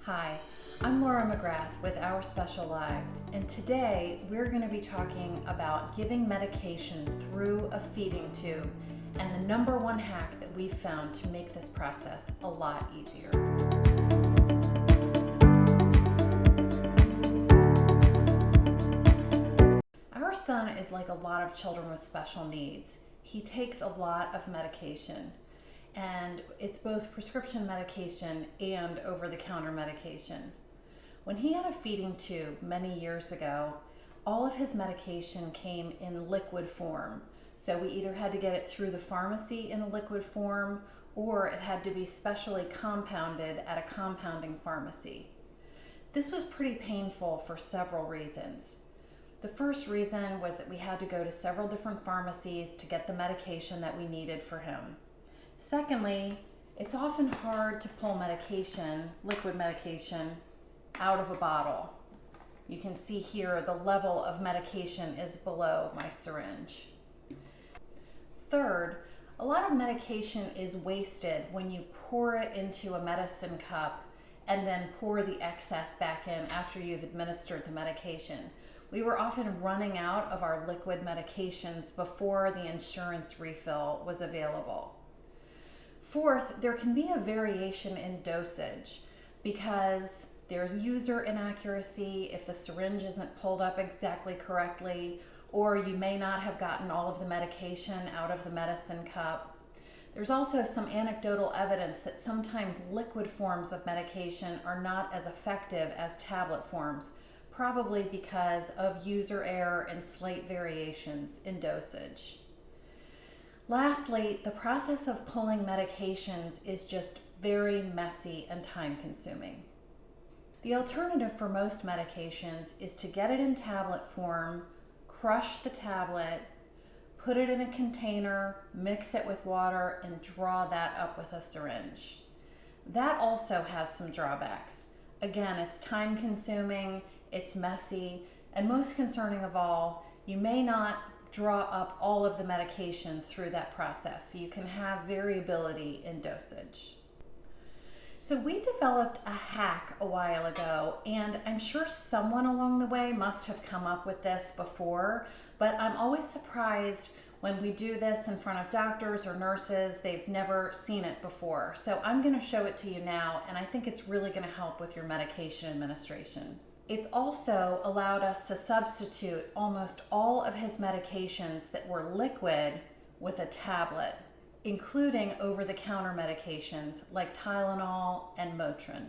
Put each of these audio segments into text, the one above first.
Hi, I'm Laura McGrath with Our Special Lives, and today we're going to be talking about giving medication through a feeding tube and the number one hack that we've found to make this process a lot easier. Our son is like a lot of children with special needs. He takes a lot of medication. And it's both prescription medication and over-the-counter medication. When he had a feeding tube many years ago, all of his medication came in liquid form. So we either had to get it through the pharmacy in a liquid form, or it had to be specially compounded at a compounding pharmacy. This was pretty painful for several reasons. The first reason was that we had to go to several different pharmacies to get the medication that we needed for him. Secondly, it's often hard to pull medication, liquid medication, out of a bottle. You can see here the level of medication is below my syringe. Third, a lot of medication is wasted when you pour it into a medicine cup and then pour the excess back in after you've administered the medication. We were often running out of our liquid medications before the insurance refill was available. Fourth, there can be a variation in dosage because there's user inaccuracy if the syringe isn't pulled up exactly correctly, or you may not have gotten all of the medication out of the medicine cup. There's also some anecdotal evidence that sometimes liquid forms of medication are not as effective as tablet forms, probably because of user error and slight variations in dosage. Lastly, the process of pulling medications is just very messy and time-consuming. The alternative for most medications is to get it in tablet form, crush the tablet, put it in a container, mix it with water, and draw that up with a syringe. That also has some drawbacks. Again, it's time-consuming, it's messy, and most concerning of all, you may not draw up all of the medication through that process, so you can have variability in dosage. So we developed a hack a while ago, and I'm sure someone along the way must have come up with this before, but I'm always surprised when we do this in front of doctors or nurses. They've never seen it before. So I'm going to show it to you now, and I think it's really going to help with your medication administration. It's also allowed us to substitute almost all of his medications that were liquid with a tablet, including over-the-counter medications like Tylenol and Motrin.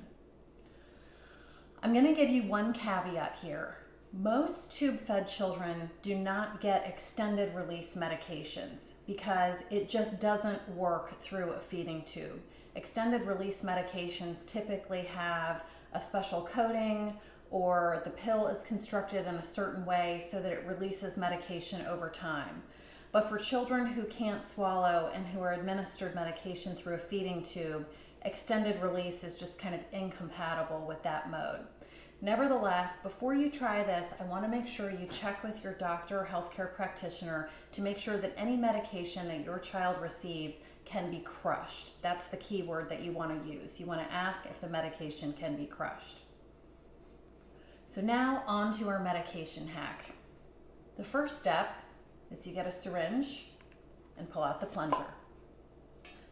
I'm going to give you one caveat here. Most tube-fed children do not get extended release medications because it just doesn't work through a feeding tube. Extended release medications typically have a special coating, or the pill is constructed in a certain way so that it releases medication over time. But for children who can't swallow and who are administered medication through a feeding tube, extended release is just kind of incompatible with that mode. Nevertheless, before you try this, I want to make sure you check with your doctor or healthcare practitioner to make sure that any medication that your child receives can be crushed. That's the key word that you want to use. You want to ask if the medication can be crushed. So now on to our medication hack. The first step is you get a syringe and pull out the plunger.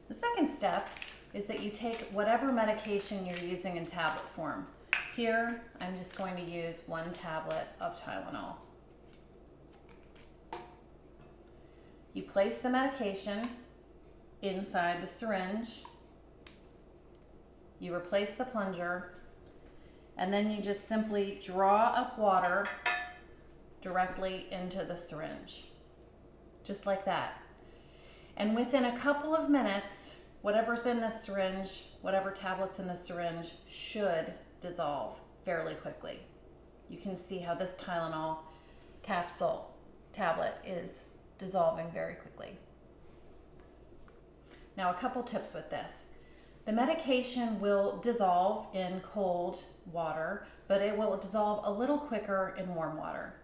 The second step is that you take whatever medication you're using in tablet form. Here, I'm just going to use one tablet of Tylenol. You place the medication inside the syringe. You replace the plunger, and then you just simply draw up water directly into the syringe, just like that. And within a couple of minutes, whatever's in this syringe, whatever tablet's in the syringe, should dissolve fairly quickly. You can see how this Tylenol capsule tablet is dissolving very quickly. Now, a couple tips with this. The medication will dissolve in cold water, but it will dissolve a little quicker in warm water.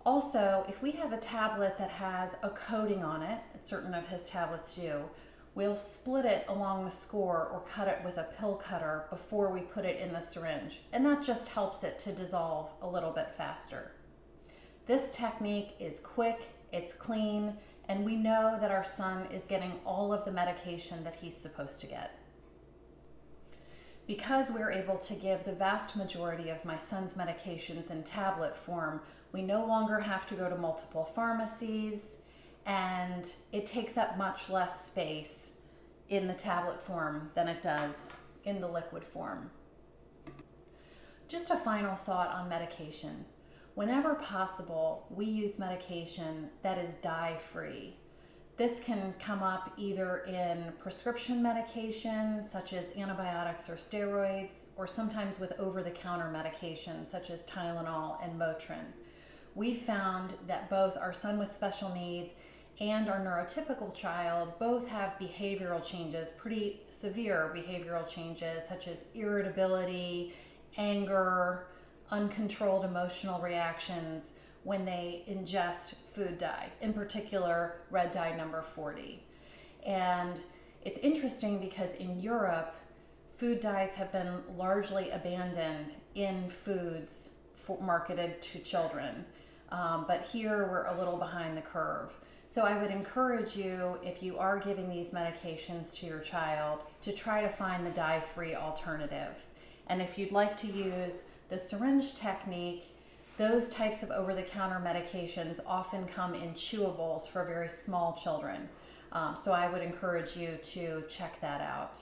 Also, if we have a tablet that has a coating on it, certain of his tablets do, we'll split it along the score or cut it with a pill cutter before we put it in the syringe, and that just helps it to dissolve a little bit faster. This technique is quick, it's clean, and we know that our son is getting all of the medication that he's supposed to get. Because we're able to give the vast majority of my son's medications in tablet form, we no longer have to go to multiple pharmacies, and it takes up much less space in the tablet form than it does in the liquid form. Just a final thought on medication. Whenever possible, we use medication that is dye-free. This can come up either in prescription medication, such as antibiotics or steroids, or sometimes with over-the-counter medications, such as Tylenol and Motrin. We found that both our son with special needs and our neurotypical child both have behavioral changes, pretty severe behavioral changes, such as irritability, anger, uncontrolled emotional reactions when they ingest food dye, in particular red dye number 40. And it's interesting because in Europe, food dyes have been largely abandoned in foods marketed to children. But here we're a little behind the curve. So I would encourage you, if you are giving these medications to your child, to try to find the dye-free alternative. And if you'd like to use the syringe technique, those types of over-the-counter medications often come in chewables for very small children. So I would encourage you to check that out.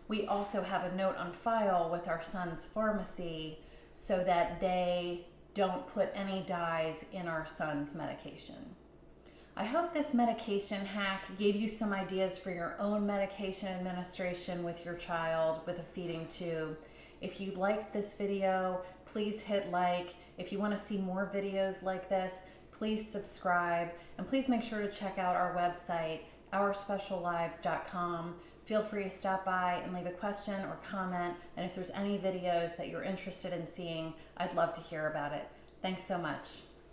We also have a note on file with our son's pharmacy so that they don't put any dyes in our son's medication. I hope this medication hack gave you some ideas for your own medication administration with your child with a feeding tube. If you liked this video, please hit like. If you want to see more videos like this, please subscribe, and please make sure to check out our website, OurSpecialLives.com. Feel free to stop by and leave a question or comment, and if there's any videos that you're interested in seeing, I'd love to hear about it. Thanks so much.